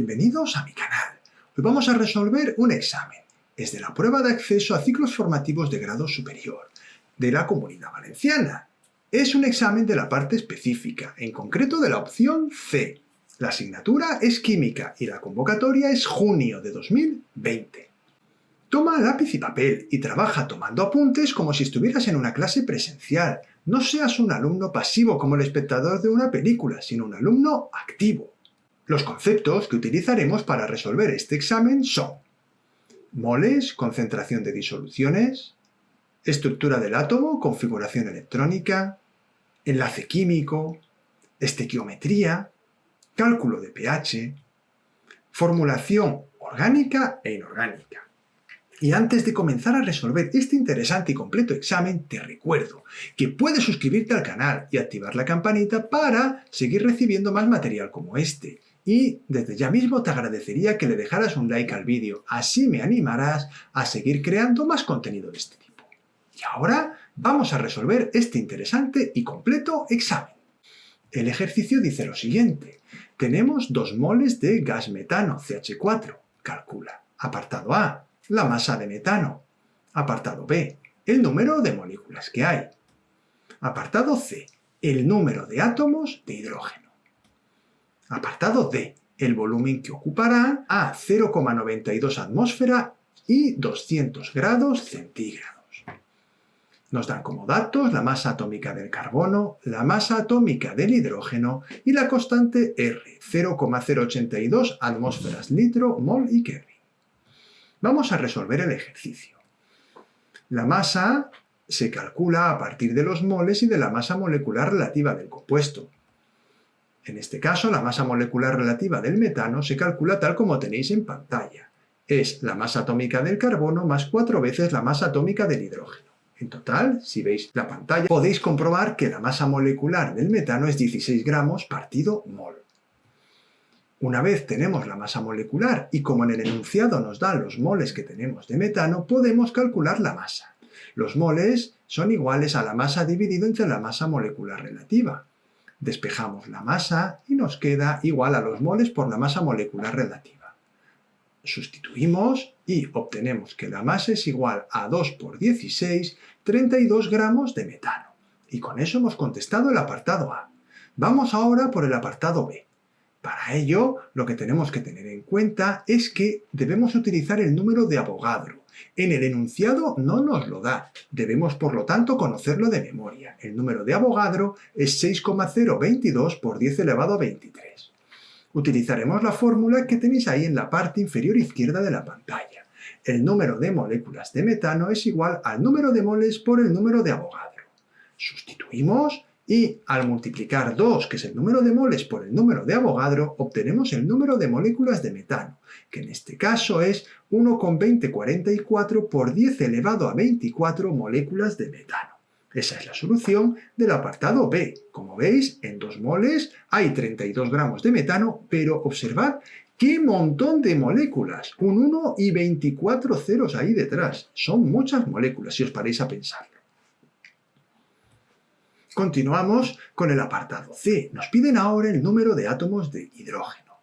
bienvenidos a mi canal. Hoy vamos a resolver un examen. Es de la prueba de acceso a ciclos formativos de grado superior, de la Comunidad Valenciana. Es un examen de la parte específica, en concreto de la opción C. La asignatura es Química y la convocatoria es junio de 2020. Toma lápiz y papel y trabaja tomando apuntes como si estuvieras en una clase presencial. No seas un alumno pasivo como el espectador de una película, sino un alumno activo. Los conceptos que utilizaremos para resolver este examen son moles, concentración de disoluciones, estructura del átomo, configuración electrónica, enlace químico, estequiometría, cálculo de pH, formulación orgánica e inorgánica. Y antes de comenzar a resolver este interesante y completo examen, te recuerdo que puedes suscribirte al canal y activar la campanita para seguir recibiendo más material como este. Y desde ya mismo te agradecería que le dejaras un like al vídeo, así me animarás a seguir creando más contenido de este tipo. Y ahora vamos a resolver este interesante y completo examen. El ejercicio dice lo siguiente. Tenemos 2 moles de gas metano, CH4. Calcula. Apartado A, la masa de metano. Apartado B, el número de moléculas que hay. Apartado C, el número de átomos de hidrógeno. Apartado D, el volumen que ocupará a 0,92 atmósfera y 200 grados centígrados. Nos dan como datos la masa atómica del carbono, la masa atómica del hidrógeno y la constante R, 0,082 atmósferas litro, mol y Kelvin. Vamos a resolver el ejercicio. La masa se calcula a partir de los moles y de la masa molecular relativa del compuesto. En este caso, la masa molecular relativa del metano se calcula tal como tenéis en pantalla. Es la masa atómica del carbono más 4 veces la masa atómica del hidrógeno. En total, si veis la pantalla, podéis comprobar que la masa molecular del metano es 16 gramos partido mol. Una vez tenemos la masa molecular y como en el enunciado nos dan los moles que tenemos de metano, podemos calcular la masa. Los moles son iguales a la masa dividido entre la masa molecular relativa. Despejamos la masa y nos queda igual a los moles por la masa molecular relativa. Sustituimos y obtenemos que la masa es igual a 2 por 16, 32 gramos de metano. Y con eso hemos contestado el apartado A. Vamos ahora por el apartado B. Para ello, lo que tenemos que tener en cuenta es que debemos utilizar el número de Avogadro. En el enunciado no nos lo da. Debemos, por lo tanto, conocerlo de memoria. El número de Avogadro es 6,022 por 10 elevado a 23. Utilizaremos la fórmula que tenéis ahí en la parte inferior izquierda de la pantalla. El número de moléculas de metano es igual al número de moles por el número de Avogadro. Sustituimos y al multiplicar 2, que es el número de moles, por el número de Avogadro, obtenemos el número de moléculas de metano, que en este caso es 1,2044 por 10 elevado a 24 moléculas de metano. Esa es la solución del apartado B. Como veis, en 2 moles hay 32 gramos de metano, pero observad ¡qué montón de moléculas! Un 1 y 24 ceros ahí detrás. Son muchas moléculas, si os paráis a pensarlo. Continuamos con el apartado C. Nos piden ahora el número de átomos de hidrógeno.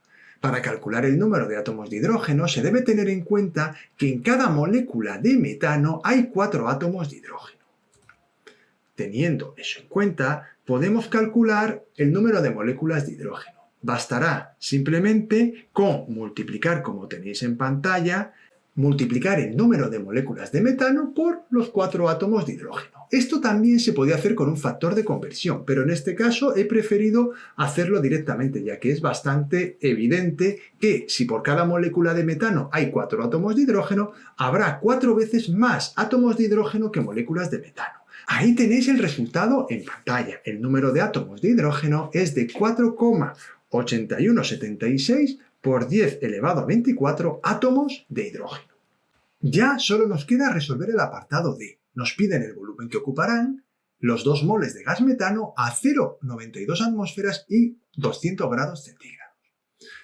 Para calcular el número de átomos de hidrógeno se debe tener en cuenta que en cada molécula de metano hay 4 átomos de hidrógeno. Teniendo eso en cuenta, podemos calcular el número de moléculas de hidrógeno. Bastará simplemente con multiplicar, como tenéis en pantalla, multiplicar el número de moléculas de metano por los 4 átomos de hidrógeno. Esto también se podía hacer con un factor de conversión, pero en este caso he preferido hacerlo directamente, ya que es bastante evidente que si por cada molécula de metano hay 4 átomos de hidrógeno, habrá 4 veces más átomos de hidrógeno que moléculas de metano. Ahí tenéis el resultado en pantalla. El número de átomos de hidrógeno es de 4,8176 por 10 elevado a 24 átomos de hidrógeno. Ya solo nos queda resolver el apartado D. Nos piden el volumen que ocuparán los 2 moles de gas metano a 0,92 atmósferas y 200 grados centígrados.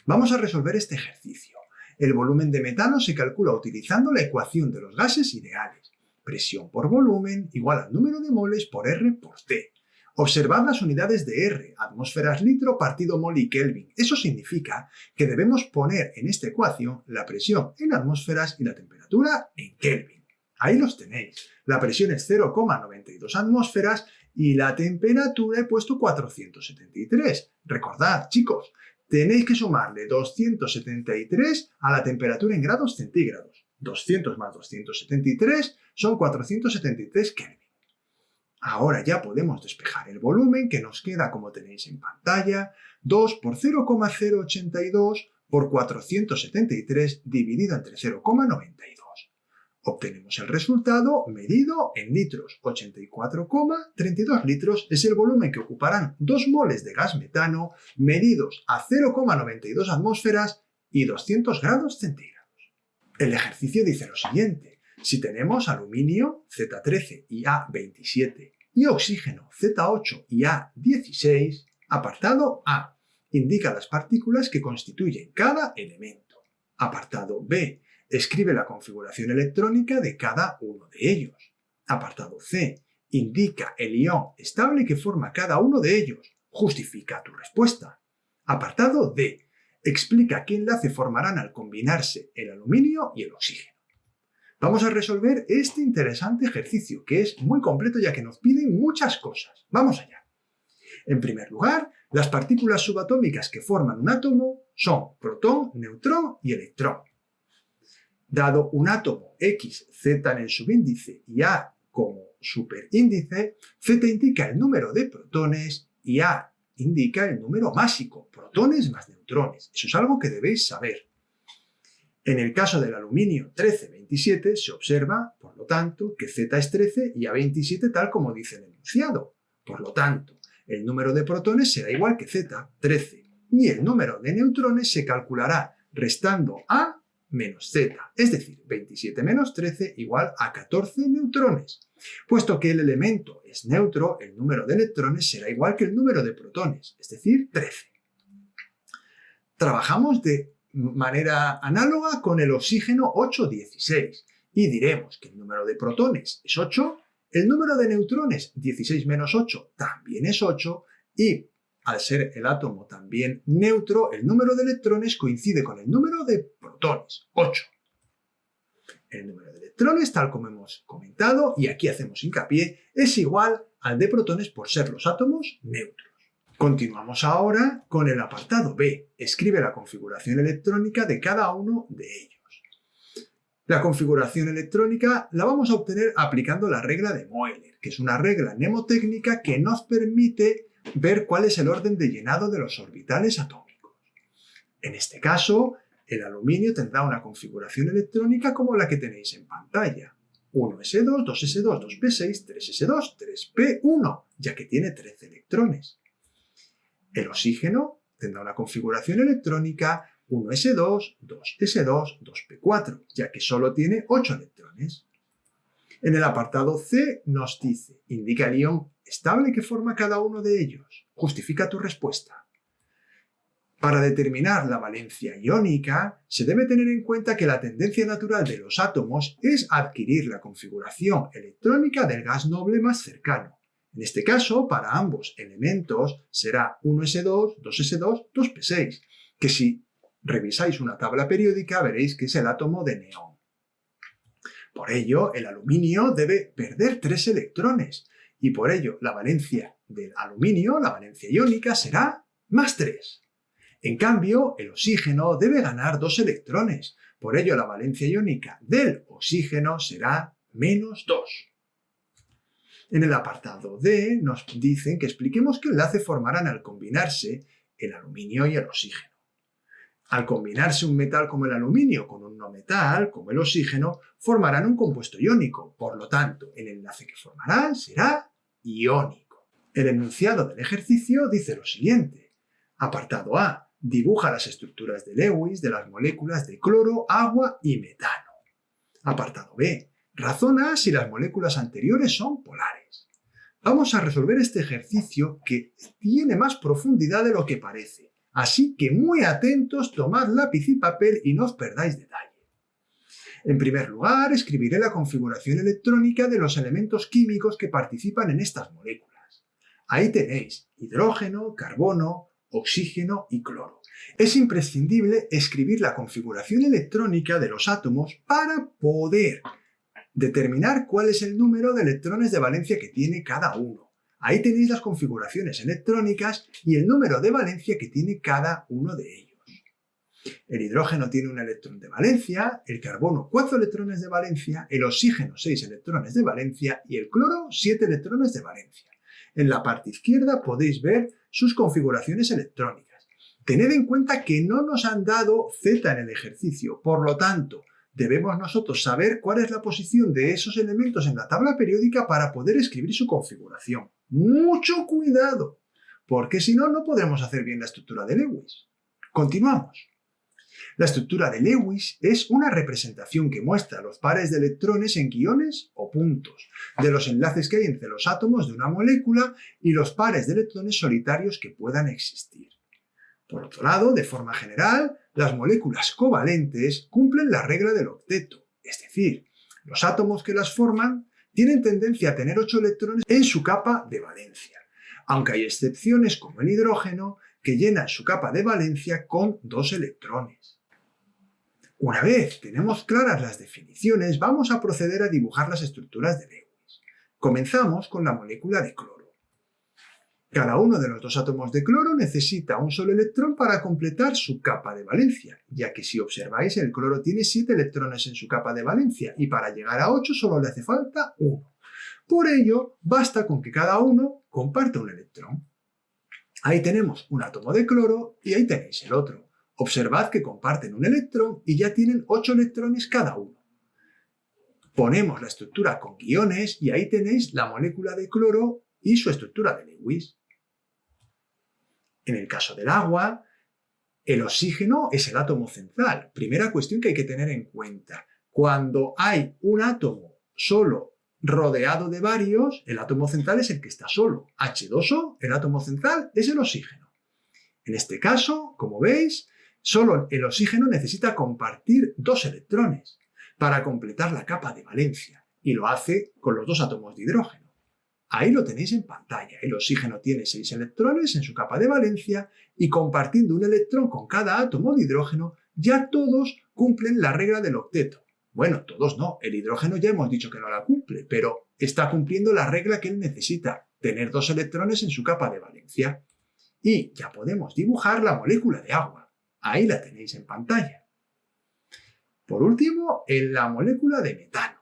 Vamos a resolver este ejercicio. El volumen de metano se calcula utilizando la ecuación de los gases ideales. Presión por volumen igual al número de moles por R por T. Observad las unidades de R, atmósferas litro partido mol y Kelvin. Eso significa que debemos poner en esta ecuación la presión en atmósferas y la temperatura en Kelvin. Ahí los tenéis. La presión es 0,92 atmósferas y la temperatura he puesto 473. Recordad, chicos, tenéis que sumarle 273 a la temperatura en grados centígrados. 200 más 273 son 473 Kelvin. Ahora ya podemos despejar el volumen que nos queda, como tenéis en pantalla, 2 por 0,082 por 473 dividido entre 0,92. Obtenemos el resultado medido en litros. 84,32 litros es el volumen que ocuparán 2 moles de gas metano medidos a 0,92 atmósferas y 200 grados centígrados. El ejercicio dice lo siguiente. Si tenemos aluminio Z13 y A27 y oxígeno Z8 y A16, apartado A, indica las partículas que constituyen cada elemento. Apartado B, escribe la configuración electrónica de cada uno de ellos. Apartado C, indica el ion estable que forma cada uno de ellos. Justifica tu respuesta. Apartado D, explica qué enlace formarán al combinarse el aluminio y el oxígeno. Vamos a resolver este interesante ejercicio, que es muy completo ya que nos piden muchas cosas. Vamos allá. En primer lugar, las partículas subatómicas que forman un átomo son protón, neutrón y electrón. Dado un átomo X, Z en el subíndice y A como superíndice, Z indica el número de protones y A indica el número másico, protones más neutrones. Eso es algo que debéis saber. En el caso del aluminio 1327 se observa, por lo tanto, que Z es 13 y A27 tal como dice el enunciado. Por lo tanto, el número de protones será igual que Z, 13, y el número de neutrones se calculará restando A menos Z, es decir, 27 menos 13 igual a 14 neutrones. Puesto que el elemento es neutro, el número de electrones será igual que el número de protones, es decir, 13. Trabajamos de manera análoga con el oxígeno 816 y diremos que el número de protones es 8, el número de neutrones 16 menos 8 también es 8 y al ser el átomo también neutro, el número de electrones coincide con el número de protones, 8. El número de electrones, tal como hemos comentado, y aquí hacemos hincapié, es igual al de protones por ser los átomos neutros. Continuamos ahora con el apartado B. Escribe la configuración electrónica de cada uno de ellos. La configuración electrónica la vamos a obtener aplicando la regla de Moeller, que es una regla mnemotécnica que nos permite ver cuál es el orden de llenado de los orbitales atómicos. En este caso, el aluminio tendrá una configuración electrónica como la que tenéis en pantalla. 1s2, 2s2, 2p6, 3s2, 3p1, ya que tiene 13 electrones. El oxígeno tendrá una configuración electrónica 1s2, 2s2, 2p4, ya que solo tiene 8 electrones. En el apartado C nos dice, indica el ion estable que forma cada uno de ellos. Justifica tu respuesta. Para determinar la valencia iónica, se debe tener en cuenta que la tendencia natural de los átomos es adquirir la configuración electrónica del gas noble más cercano. En este caso, para ambos elementos será 1s2, 2s2, 2p6, que si revisáis una tabla periódica veréis que es el átomo de neón. Por ello, el aluminio debe perder 3 electrones y por ello la valencia del aluminio, la valencia iónica, será más 3. En cambio, el oxígeno debe ganar 2 electrones, por ello la valencia iónica del oxígeno será menos 2. En el apartado D nos dicen que expliquemos qué enlace formarán al combinarse el aluminio y el oxígeno. Al combinarse un metal como el aluminio con un no metal, como el oxígeno, formarán un compuesto iónico. Por lo tanto, el enlace que formarán será iónico. El enunciado del ejercicio dice lo siguiente. Apartado A. Dibuja las estructuras de Lewis de las moléculas de cloro, agua y metano. Apartado B. Razona si las moléculas anteriores son polares. Vamos a resolver este ejercicio que tiene más profundidad de lo que parece. Así que muy atentos, tomad lápiz y papel y no os perdáis detalle. En primer lugar, escribiré la configuración electrónica de los elementos químicos que participan en estas moléculas. Ahí tenéis hidrógeno, carbono, oxígeno y cloro. Es imprescindible escribir la configuración electrónica de los átomos para poder determinar cuál es el número de electrones de valencia que tiene cada uno. Ahí tenéis las configuraciones electrónicas y el número de valencia que tiene cada uno de ellos. El hidrógeno tiene un electrón de valencia, el carbono 4 electrones de valencia, el oxígeno 6 electrones de valencia y el cloro 7 electrones de valencia. En la parte izquierda podéis ver sus configuraciones electrónicas. Tened en cuenta que no nos han dado Z en el ejercicio, por lo tanto, debemos nosotros saber cuál es la posición de esos elementos en la tabla periódica para poder escribir su configuración. ¡Mucho cuidado! Porque si no, no podremos hacer bien la estructura de Lewis. Continuamos. La estructura de Lewis es una representación que muestra los pares de electrones en guiones o puntos, de los enlaces que hay entre los átomos de una molécula y los pares de electrones solitarios que puedan existir. Por otro lado, de forma general, las moléculas covalentes cumplen la regla del octeto, es decir, los átomos que las forman tienen tendencia a tener 8 electrones en su capa de valencia, aunque hay excepciones como el hidrógeno que llenan su capa de valencia con 2 electrones. Una vez tenemos claras las definiciones, vamos a proceder a dibujar las estructuras de Lewis. Comenzamos con la molécula de cloro. Cada uno de los 2 átomos de cloro necesita un solo electrón para completar su capa de valencia, ya que si observáis el cloro tiene 7 electrones en su capa de valencia y para llegar a 8 solo le hace falta 1. Por ello, basta con que cada uno comparta un electrón. Ahí tenemos un átomo de cloro y ahí tenéis el otro. Observad que comparten un electrón y ya tienen 8 electrones cada uno. Ponemos la estructura con guiones y ahí tenéis la molécula de cloro y su estructura de Lewis. En el caso del agua, el oxígeno es el átomo central. Primera cuestión que hay que tener en cuenta. Cuando hay un átomo solo rodeado de varios, el átomo central es el que está solo. H2O, el átomo central, es el oxígeno. En este caso, como veis, solo el oxígeno necesita compartir 2 electrones para completar la capa de valencia y lo hace con los 2 átomos de hidrógeno. Ahí lo tenéis en pantalla. El oxígeno tiene 6 electrones en su capa de valencia y compartiendo un electrón con cada átomo de hidrógeno, ya todos cumplen la regla del octeto. Bueno, todos no. El hidrógeno ya hemos dicho que no la cumple, pero está cumpliendo la regla que él necesita, tener 2 electrones en su capa de valencia. Y ya podemos dibujar la molécula de agua. Ahí la tenéis en pantalla. Por último, en la molécula de metano.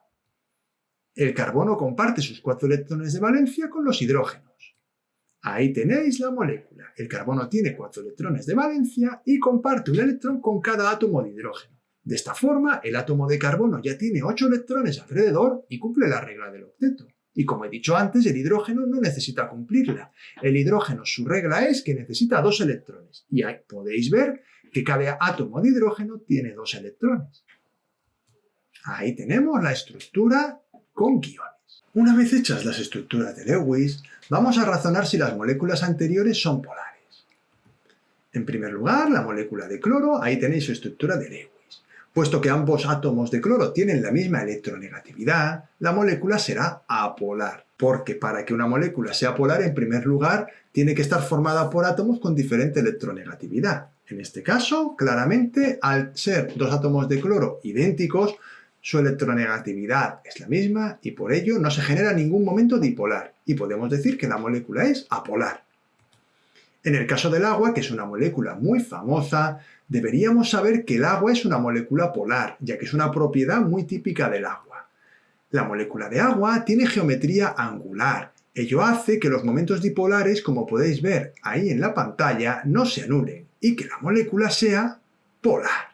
El carbono comparte sus 4 electrones de valencia con los hidrógenos. Ahí tenéis la molécula. El carbono tiene 4 electrones de valencia y comparte un electrón con cada átomo de hidrógeno. De esta forma, el átomo de carbono ya tiene 8 electrones alrededor y cumple la regla del octeto. Y como he dicho antes, el hidrógeno no necesita cumplirla. El hidrógeno, su regla es que necesita 2 electrones. Y ahí podéis ver que cada átomo de hidrógeno tiene 2 electrones. Ahí tenemos la estructura con guiones. Una vez hechas las estructuras de Lewis, vamos a razonar si las moléculas anteriores son polares. En primer lugar, la molécula de cloro, ahí tenéis su estructura de Lewis. Puesto que ambos átomos de cloro tienen la misma electronegatividad, la molécula será apolar, porque para que una molécula sea polar, en primer lugar, tiene que estar formada por átomos con diferente electronegatividad. En este caso, claramente, al ser 2 átomos de cloro idénticos, su electronegatividad es la misma y por ello no se genera ningún momento dipolar y podemos decir que la molécula es apolar. En el caso del agua, que es una molécula muy famosa, deberíamos saber que el agua es una molécula polar, ya que es una propiedad muy típica del agua. La molécula de agua tiene geometría angular. Ello hace que los momentos dipolares, como podéis ver ahí en la pantalla, no se anulen y que la molécula sea polar.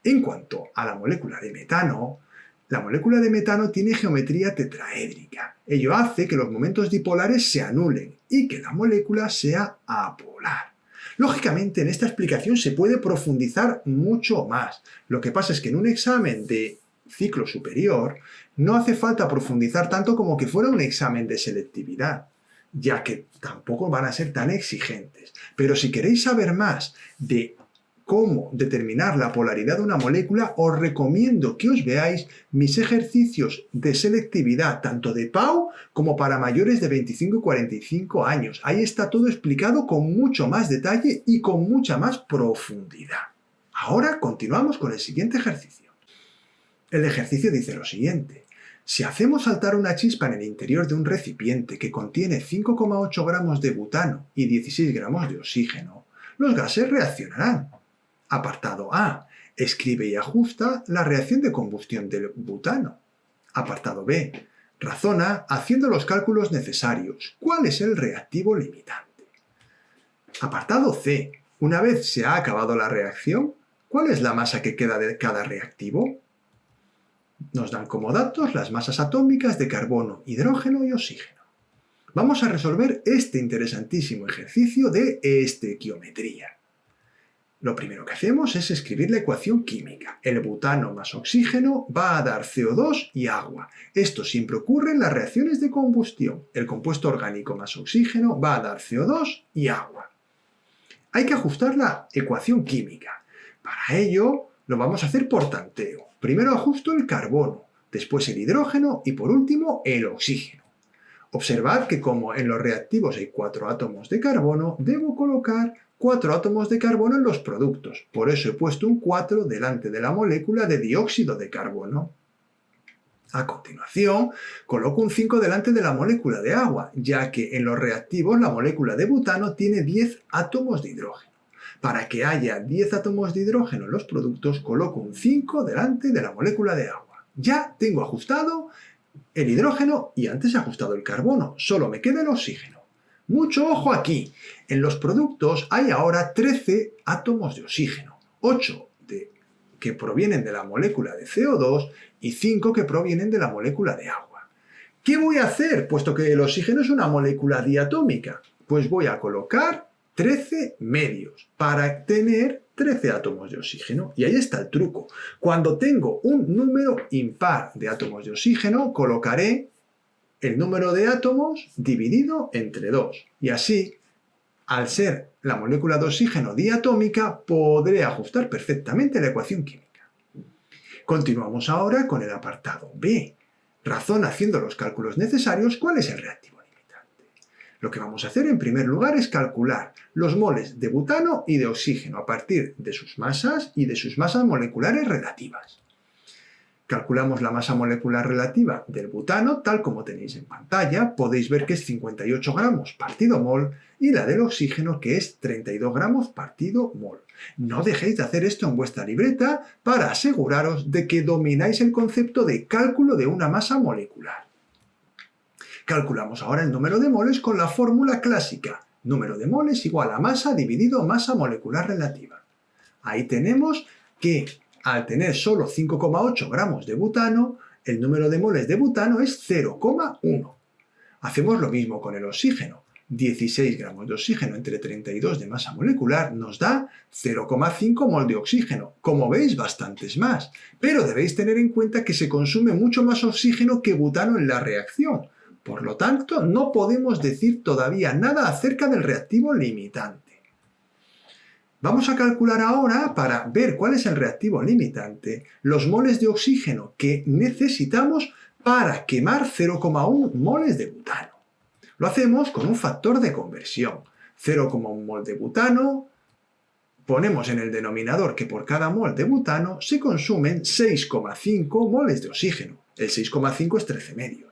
En cuanto a la molécula de metano tiene geometría tetraédrica. Ello hace que los momentos dipolares se anulen y que la molécula sea apolar. Lógicamente, en esta explicación se puede profundizar mucho más. Lo que pasa es que en un examen de ciclo superior no hace falta profundizar tanto como que fuera un examen de selectividad, ya que tampoco van a ser tan exigentes. Pero si queréis saber más de cómo determinar la polaridad de una molécula, os recomiendo que os veáis mis ejercicios de selectividad, tanto de Pau como para mayores de 25 y 45 años. Ahí está todo explicado con mucho más detalle y con mucha más profundidad. Ahora continuamos con el siguiente ejercicio. El ejercicio dice lo siguiente. Si hacemos saltar una chispa en el interior de un recipiente que contiene 5,8 gramos de butano y 16 gramos de oxígeno, los gases reaccionarán. Apartado A. Escribe y ajusta la reacción de combustión del butano. Apartado B. Razona haciendo los cálculos necesarios. ¿Cuál es el reactivo limitante? Apartado C. Una vez se ha acabado la reacción, ¿cuál es la masa que queda de cada reactivo? Nos dan como datos las masas atómicas de carbono, hidrógeno y oxígeno. Vamos a resolver este interesantísimo ejercicio de estequiometría. Lo primero que hacemos es escribir la ecuación química. El butano más oxígeno va a dar CO2 y agua. Esto siempre ocurre en las reacciones de combustión. El compuesto orgánico más oxígeno va a dar CO2 y agua. Hay que ajustar la ecuación química. Para ello, lo vamos a hacer por tanteo. Primero ajusto el carbono, después el hidrógeno y por último el oxígeno. Observad que como en los reactivos hay 4 átomos de carbono, debo colocar 4 átomos de carbono en los productos. Por eso he puesto un 4 delante de la molécula de dióxido de carbono. A continuación, coloco un 5 delante de la molécula de agua, ya que en los reactivos la molécula de butano tiene 10 átomos de hidrógeno. Para que haya 10 átomos de hidrógeno en los productos, coloco un 5 delante de la molécula de agua. Ya tengo ajustado el hidrógeno y antes he ajustado el carbono, solo me queda el oxígeno. Mucho ojo aquí, en los productos hay ahora 13 átomos de oxígeno, 8 que provienen de la molécula de CO2 y 5 que provienen de la molécula de agua. ¿Qué voy a hacer? Puesto que el oxígeno es una molécula diatómica, pues voy a colocar 13 medios para tener 13 átomos de oxígeno. Y ahí está el truco. Cuando tengo un número impar de átomos de oxígeno, colocaré el número de átomos dividido entre 2. Y así, al ser la molécula de oxígeno diatómica, podré ajustar perfectamente la ecuación química. Continuamos ahora con el apartado B. Razón haciendo los cálculos necesarios cuál es el reactivo limitante. Lo que vamos a hacer en primer lugar es calcular los moles de butano y de oxígeno a partir de sus masas y de sus masas moleculares relativas. Calculamos la masa molecular relativa del butano, tal como tenéis en pantalla. Podéis ver que es 58 gramos partido mol y la del oxígeno que es 32 gramos partido mol. No dejéis de hacer esto en vuestra libreta para aseguraros de que domináis el concepto de cálculo de una masa molecular. Calculamos ahora el número de moles con la fórmula clásica. Número de moles igual a masa dividido masa molecular relativa. Ahí tenemos que al tener solo 5,8 gramos de butano, el número de moles de butano es 0,1. Hacemos lo mismo con el oxígeno. 16 gramos de oxígeno entre 32 de masa molecular nos da 0,5 mol de oxígeno. Como veis, bastantes más. Pero debéis tener en cuenta que se consume mucho más oxígeno que butano en la reacción. Por lo tanto, no podemos decir todavía nada acerca del reactivo limitante. Vamos a calcular ahora, para ver cuál es el reactivo limitante, los moles de oxígeno que necesitamos para quemar 0,1 moles de butano. Lo hacemos con un factor de conversión. 0,1 mol de butano, ponemos en el denominador que por cada mol de butano se consumen 6,5 moles de oxígeno. El 6,5 es 13 medios.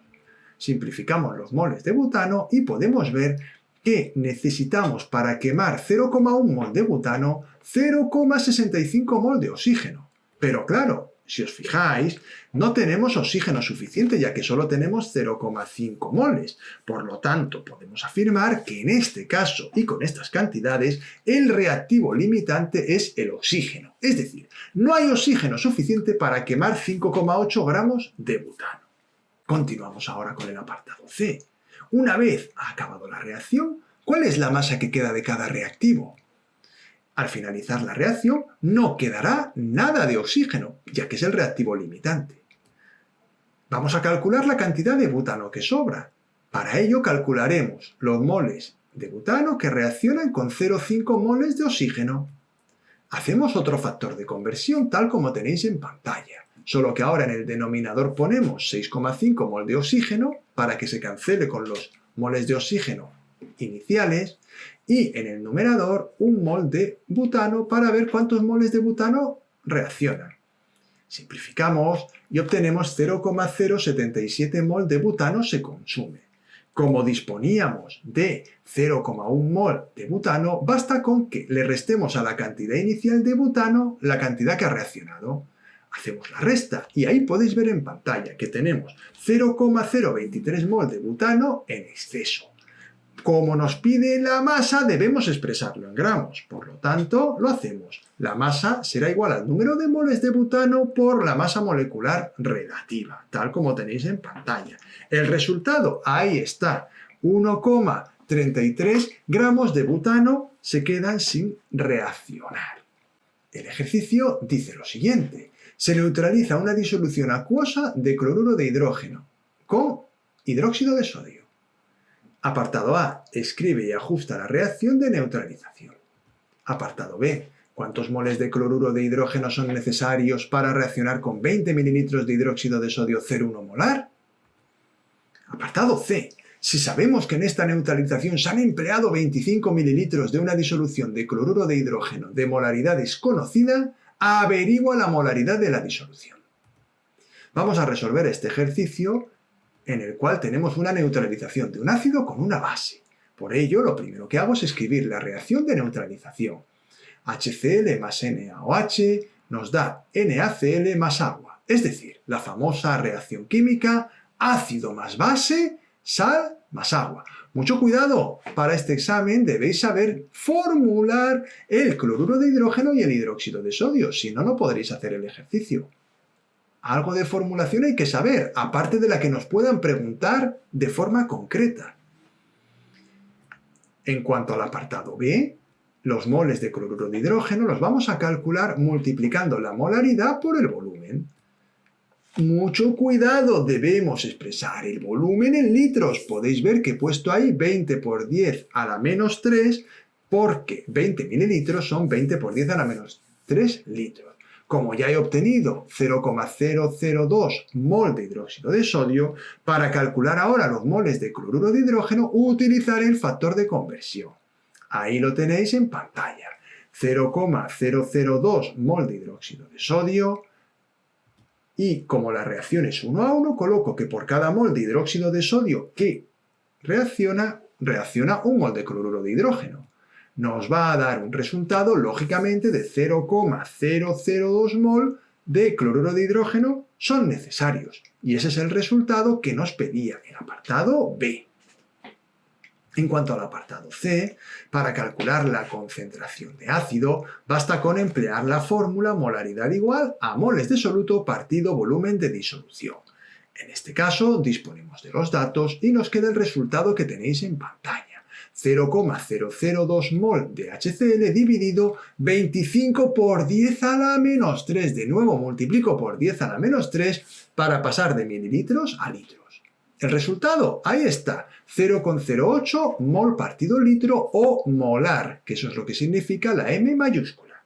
Simplificamos los moles de butano y podemos ver que necesitamos para quemar 0,1 mol de butano 0,65 mol de oxígeno. Pero claro, si os fijáis, no tenemos oxígeno suficiente ya que solo tenemos 0,5 moles. Por lo tanto, podemos afirmar que en este caso y con estas cantidades, el reactivo limitante es el oxígeno. Es decir, no hay oxígeno suficiente para quemar 5,8 gramos de butano. Continuamos ahora con el apartado C. Una vez ha acabado la reacción, ¿cuál es la masa que queda de cada reactivo? Al finalizar la reacción, no quedará nada de oxígeno, ya que es el reactivo limitante. Vamos a calcular la cantidad de butano que sobra. Para ello calcularemos los moles de butano que reaccionan con 0,5 moles de oxígeno. Hacemos otro factor de conversión tal como tenéis en pantalla, solo que ahora en el denominador ponemos 6,5 mol de oxígeno para que se cancele con los moles de oxígeno iniciales y en el numerador un mol de butano para ver cuántos moles de butano reaccionan. Simplificamos y obtenemos 0,077 mol de butano se consume. Como disponíamos de 0,1 mol de butano, basta con que le restemos a la cantidad inicial de butano la cantidad que ha reaccionado. Hacemos la resta y ahí podéis ver en pantalla que tenemos 0,023 mol de butano en exceso. Como nos pide la masa, debemos expresarlo en gramos. Por lo tanto, lo hacemos. La masa será igual al número de moles de butano por la masa molecular relativa, tal como tenéis en pantalla. El resultado, ahí está. 1,33 gramos de butano se quedan sin reaccionar. El ejercicio dice lo siguiente. Se neutraliza una disolución acuosa de cloruro de hidrógeno con hidróxido de sodio. Apartado A. Escribe y ajusta la reacción de neutralización. Apartado B. ¿Cuántos moles de cloruro de hidrógeno son necesarios para reaccionar con 20 ml de hidróxido de sodio 0,1 molar? Apartado C. Si sabemos que en esta neutralización se han empleado 25 ml de una disolución de cloruro de hidrógeno de molaridad desconocida, averigua la molaridad de la disolución. Vamos a resolver este ejercicio en el cual tenemos una neutralización de un ácido con una base. Por ello, lo primero que hago es escribir la reacción de neutralización. HCl más NaOH nos da NaCl más agua, es decir, la famosa reacción química ácido más base, sal más agua. Mucho cuidado, para este examen debéis saber formular el cloruro de hidrógeno y el hidróxido de sodio, si no, no podréis hacer el ejercicio. Algo de formulación hay que saber, aparte de la que nos puedan preguntar de forma concreta. En cuanto al apartado B, los moles de cloruro de hidrógeno los vamos a calcular multiplicando la molaridad por el volumen. Mucho cuidado, debemos expresar el volumen en litros. Podéis ver que he puesto ahí 20 por 10 a la menos 3, porque 20 mililitros son 20 por 10 a la menos 3 litros. Como ya he obtenido 0,002 mol de hidróxido de sodio, para calcular ahora los moles de cloruro de hidrógeno utilizaré el factor de conversión. Ahí lo tenéis en pantalla. 0,002 mol de hidróxido de sodio y como la reacción es 1 a 1, coloco que por cada mol de hidróxido de sodio que reacciona un mol de cloruro de hidrógeno. Nos va a dar un resultado, lógicamente, de 0,002 mol de cloruro de hidrógeno son necesarios. Y ese es el resultado que nos pedía el apartado B. En cuanto al apartado C, para calcular la concentración de ácido, basta con emplear la fórmula molaridad igual a moles de soluto partido volumen de disolución. En este caso, disponemos de los datos y nos queda el resultado que tenéis en pantalla. 0,002 mol de HCl dividido 25 por 10 a la menos 3. De nuevo multiplico por 10 a la menos 3 para pasar de mililitros a litros. El resultado, ahí está, 0,08 mol partido litro o molar, que eso es lo que significa la M mayúscula.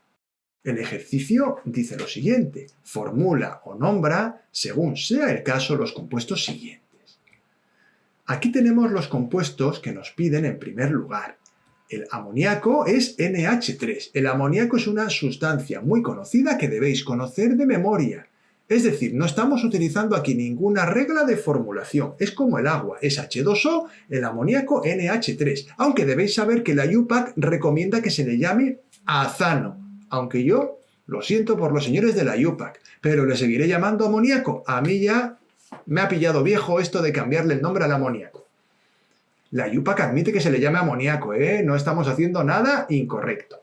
El ejercicio dice lo siguiente, formula o nombra, según sea el caso, los compuestos siguientes. Aquí tenemos los compuestos que nos piden en primer lugar. El amoníaco es NH3. El amoníaco es una sustancia muy conocida que debéis conocer de memoria. Es decir, no estamos utilizando aquí ninguna regla de formulación. Es como el agua, es H2O, el amoníaco NH3. Aunque debéis saber que la IUPAC recomienda que se le llame azano. Aunque yo lo siento por los señores de la IUPAC, pero le seguiré llamando amoníaco. A mí ya me ha pillado viejo esto de cambiarle el nombre al amoníaco. La IUPAC admite que se le llame amoníaco, no estamos haciendo nada incorrecto.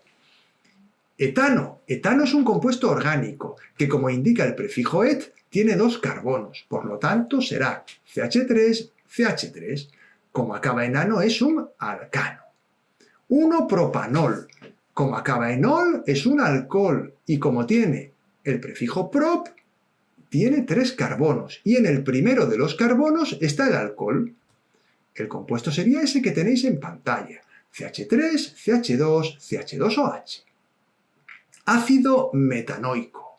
Etano. Etano es un compuesto orgánico que, como indica el prefijo et, tiene 2 carbonos. Por lo tanto, será CH3, CH3. Como acaba en ano, es un alcano. 1-propanol. Como acaba en ol, es un alcohol. Y como tiene el prefijo prop, tiene 3 carbonos. Y en el primero de los carbonos está el alcohol. El compuesto sería ese que tenéis en pantalla. CH3, CH2, CH2OH. Ácido metanoico.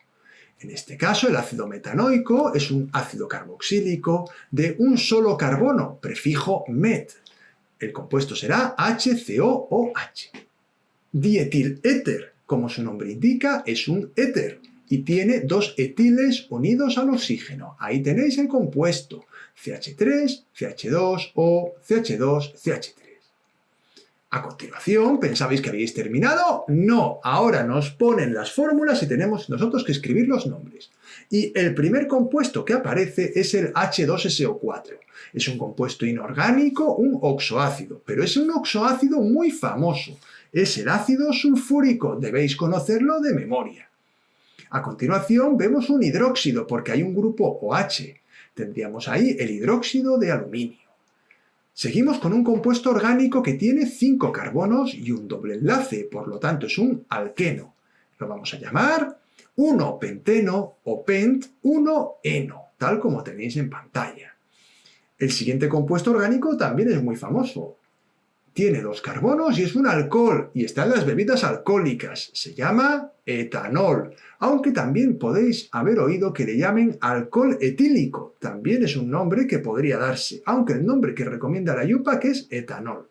En este caso, el ácido metanoico es un ácido carboxílico de un solo carbono, prefijo met. El compuesto será HCOOH. Dietiléter, como su nombre indica, es un éter y tiene dos etiles unidos al oxígeno. Ahí tenéis el compuesto CH3, CH2O, CH2, CH3. A continuación, ¿pensabais que habéis terminado? No, ahora nos ponen las fórmulas y tenemos nosotros que escribir los nombres. Y el primer compuesto que aparece es el H2SO4. Es un compuesto inorgánico, un oxoácido, pero es un oxoácido muy famoso. Es el ácido sulfúrico, debéis conocerlo de memoria. A continuación vemos un hidróxido porque hay un grupo OH. Tendríamos ahí el hidróxido de aluminio. Seguimos con un compuesto orgánico que tiene 5 carbonos y un doble enlace, por lo tanto es un alqueno. Lo vamos a llamar 1-penteno o pent-1-eno, tal como tenéis en pantalla. El siguiente compuesto orgánico también es muy famoso. Tiene 2 carbonos y es un alcohol y está en las bebidas alcohólicas. Se llama etanol, aunque también podéis haber oído que le llamen alcohol etílico. También es un nombre que podría darse, aunque el nombre que recomienda la IUPAC es etanol.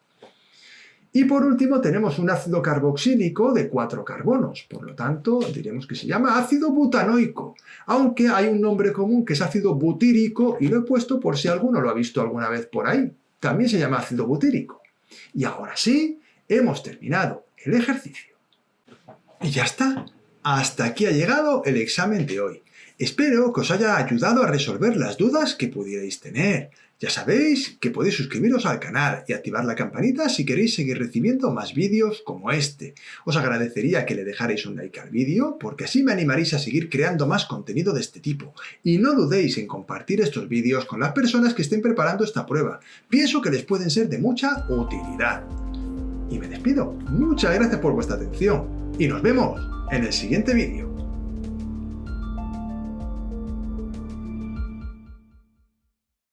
Y por último tenemos un ácido carboxílico de 4 carbonos, por lo tanto diremos que se llama ácido butanoico, aunque hay un nombre común que es ácido butírico y lo he puesto por si alguno lo ha visto alguna vez por ahí. También se llama ácido butírico. Y ahora sí, hemos terminado el ejercicio. Y ya está. Hasta aquí ha llegado el examen de hoy. Espero que os haya ayudado a resolver las dudas que pudierais tener. Ya sabéis que podéis suscribiros al canal y activar la campanita si queréis seguir recibiendo más vídeos como este. Os agradecería que le dejarais un like al vídeo porque así me animaréis a seguir creando más contenido de este tipo. Y no dudéis en compartir estos vídeos con las personas que estén preparando esta prueba. Pienso que les pueden ser de mucha utilidad. Y me despido. Muchas gracias por vuestra atención y nos vemos en el siguiente vídeo.